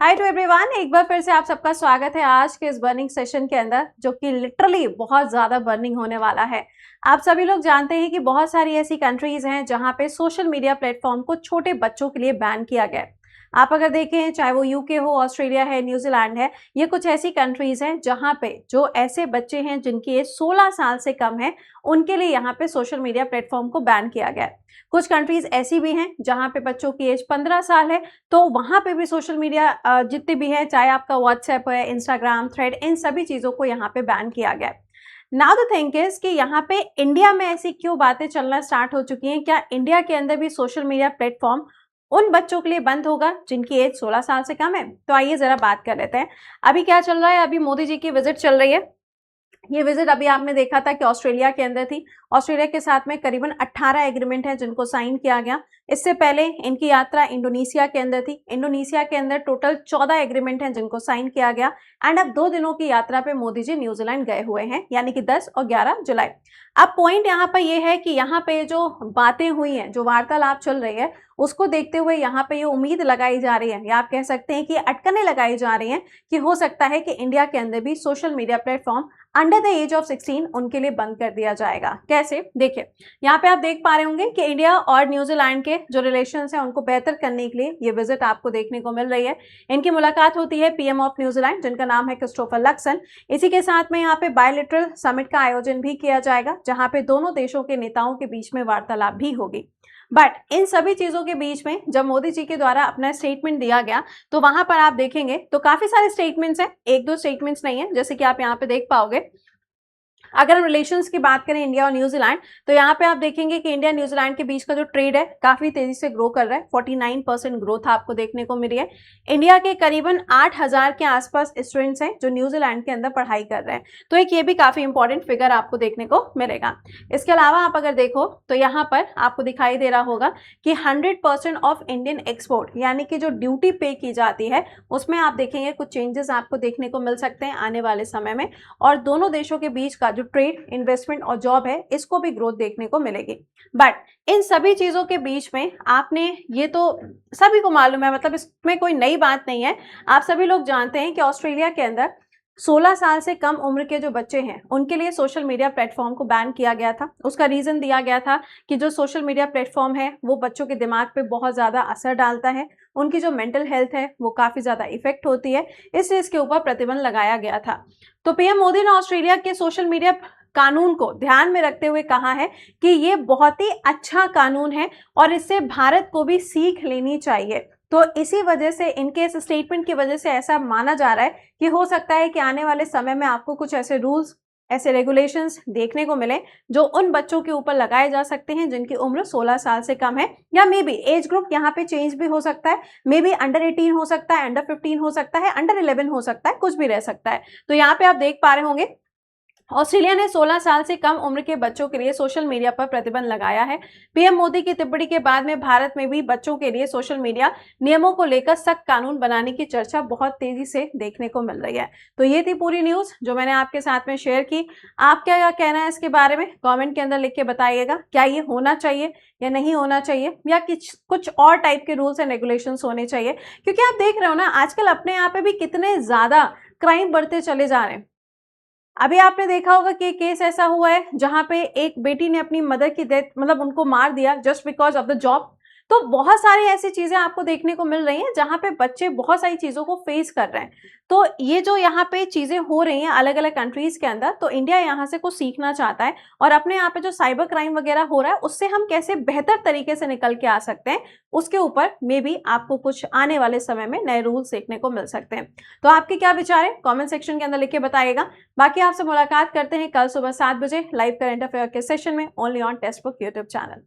Hi to everyone, एक बार फिर से आप सबका स्वागत है आज के इस बर्निंग सेशन के अंदर, जो कि लिटरली बहुत ज़्यादा बर्निंग होने वाला है। आप सभी लोग जानते हैं कि बहुत सारी ऐसी कंट्रीज हैं जहां पे सोशल मीडिया प्लेटफॉर्म को छोटे बच्चों के लिए बैन किया गया है। आप अगर देखें, चाहे वो यूके हो, ऑस्ट्रेलिया है, न्यूजीलैंड है, ये कुछ ऐसी कंट्रीज हैं जहां पे जो ऐसे बच्चे हैं जिनकी एज 16 साल से कम है, उनके लिए यहाँ पे सोशल मीडिया प्लेटफॉर्म को बैन किया गया है। कुछ कंट्रीज ऐसी भी हैं जहां पे बच्चों की एज 15 साल है, तो वहां पे भी सोशल मीडिया जितने भी है, चाहे आपका व्हाट्सएप है, इंस्टाग्राम, थ्रेड, इन सभी चीजों को यहाँ पे बैन किया गया है। नाउ द थिंग इज कि यहाँ पे इंडिया में ऐसी क्यों बातें चलना स्टार्ट हो चुकी हैं? क्या इंडिया के अंदर भी सोशल मीडिया प्लेटफॉर्म उन बच्चों के लिए बंद होगा जिनकी एज 16 साल से कम है? तो आइए जरा बात कर लेते हैं। अभी क्या चल रहा है? अभी मोदी जी की विजिट चल रही है। ये विजिट अभी आपने देखा था कि ऑस्ट्रेलिया के अंदर थी। ऑस्ट्रेलिया के साथ में करीबन 18 एग्रीमेंट है जिनको साइन किया गया। इससे पहले इनकी यात्रा इंडोनेशिया के अंदर थी। इंडोनेशिया के अंदर टोटल 14 एग्रीमेंट हैं जिनको साइन किया गया। एंड अब 2 दिनों की यात्रा पे मोदी जी न्यूजीलैंड गए हुए हैं, यानी कि 10 और 11 जुलाई। अब पॉइंट यहाँ पर ये है कि यहाँ पे जो बातें हुई हैं, जो वार्तालाप चल रही है, उसको देखते हुए यहाँ पे ये उम्मीद लगाई जा रही है, या आप कह सकते हैं कि अटकनें लगाई जा रही हैं कि हो सकता है कि इंडिया के अंदर भी social media platform under the age of 16 उनके लिए बंद कर दिया जाएगा। कैसे? देखिए, यहाँ पे आप देख पा रहे होंगे कि इंडिया और न्यूजीलैंड के जो रिलेशंस हैं उनको बेहतर करने के लिए ये विजिट आपको देखने को मिल रही है। इनकी मुलाकात होती है पीएम ऑफ न्यूजीलैंड, जिनका नाम है क्रिस्टोफर लक्सन। इसी के साथ में यहाँ पे बायलैटरल समिट का आयोजन भी किया जाएगा, जहां पे दोनों देशों के नेताओं के बीच में वार्तालाप भी होगी। बट इन सभी चीजों के बीच में जब मोदी जी के द्वारा अपना स्टेटमेंट दिया गया, तो वहां पर आप देखेंगे तो काफी सारे स्टेटमेंट्स हैं, एक दो स्टेटमेंट्स नहीं है, जैसे कि आप यहाँ पे देख पाओगे। अगर हम रिलेशंस की बात करें इंडिया और न्यूजीलैंड, तो यहाँ पे आप देखेंगे कि इंडिया न्यूजीलैंड के बीच का जो ट्रेड है काफी तेजी से ग्रो कर रहा है। 49% ग्रोथ आपको देखने को मिली है। इंडिया के करीबन 8,000 के आसपास स्टूडेंट्स हैं जो न्यूजीलैंड के अंदर पढ़ाई कर रहे हैं, तो एक ये भी काफी इंपॉर्टेंट फिगर आपको देखने को मिलेगा। इसके अलावा आप अगर देखो तो यहाँ पर आपको दिखाई दे रहा होगा कि 100% ऑफ इंडियन एक्सपोर्ट, यानी कि जो ड्यूटी पे की जाती है, उसमें आप देखेंगे कुछ चेंजेस आपको देखने को मिल सकते हैं आने वाले समय में। और दोनों देशों के बीच का जो ट्रेड, इन्वेस्टमेंट और जॉब है, इसको भी ग्रोथ देखने को मिलेगी। बट इन सभी चीजों के बीच में आपने, ये तो सभी को मालूम है, मतलब इसमें कोई नई बात नहीं है, आप सभी लोग जानते हैं कि ऑस्ट्रेलिया के अंदर 16 साल से कम उम्र के जो बच्चे हैं उनके लिए सोशल मीडिया प्लेटफॉर्म को बैन किया गया था। उसका रीजन दिया गया था कि जो सोशल मीडिया प्लेटफॉर्म है वो बच्चों के दिमाग पे बहुत ज्यादा असर डालता है, उनकी जो मेंटल हेल्थ है वो काफी ज्यादा इफेक्ट होती है, इसलिए इसके ऊपर प्रतिबंध लगाया गया था। तो पीएम मोदी ने ऑस्ट्रेलिया के सोशल मीडिया कानून को ध्यान में रखते हुए कहा है कि ये बहुत ही अच्छा कानून है और इससे भारत को भी सीख लेनी चाहिए। तो इसी वजह से, इनके इस स्टेटमेंट की वजह से ऐसा माना जा रहा है कि हो सकता है कि आने वाले समय में आपको कुछ ऐसे रूल्स, ऐसे रेगुलेशंस देखने को मिले जो उन बच्चों के ऊपर लगाए जा सकते हैं जिनकी उम्र 16 साल से कम है, या मे बी एज ग्रुप यहाँ पे चेंज भी हो सकता है। मे बी अंडर 18 हो सकता है, अंडर 15 हो सकता है, अंडर 11 हो सकता है, कुछ भी रह सकता है। तो यहाँ पे आप देख पा रहे होंगे ऑस्ट्रेलिया ने 16 साल से कम उम्र के बच्चों के लिए सोशल मीडिया पर प्रतिबंध लगाया है। पीएम मोदी की टिप्पणी के बाद में भारत में भी बच्चों के लिए सोशल मीडिया नियमों को लेकर सख्त कानून बनाने की चर्चा बहुत तेजी से देखने को मिल रही है। तो ये थी पूरी न्यूज जो मैंने आपके साथ में शेयर की। आप क्या कहना है इसके बारे में? कमेंट के अंदर लिख के बताइएगा। क्या ये होना चाहिए या नहीं होना चाहिए, या कुछ और टाइप के रूल्स एंड रेगुलेशंस होने चाहिए? क्योंकि आप देख रहे हो ना, आजकल अपने यहाँ पे भी कितने ज्यादा क्राइम बढ़ते चले जा रहे हैं। अभी आपने देखा होगा कि केस ऐसा हुआ है जहां पे एक बेटी ने अपनी मदर की डेथ, मतलब उनको मार दिया just because of the job. तो बहुत सारी ऐसी चीजें आपको देखने को मिल रही हैं जहां पे बच्चे बहुत सारी चीजों को फेस कर रहे हैं। तो ये जो यहाँ पे चीजें हो रही हैं अलग अलग कंट्रीज के अंदर, तो इंडिया यहाँ से कुछ सीखना चाहता है और अपने यहाँ पे जो साइबर क्राइम वगैरह हो रहा है उससे हम कैसे बेहतर तरीके से निकल के आ सकते हैं, उसके ऊपर मे बी आपको कुछ आने वाले समय में नए रूल्स देखने को मिल सकते हैं। तो आपके क्या विचार है कॉमेंट सेक्शन के अंदर लिख के बताइएगा। बाकी आपसे मुलाकात करते हैं कल सुबह 7 बजे लाइव करंट अफेयर के सेशन में, only on text book YouTube channel.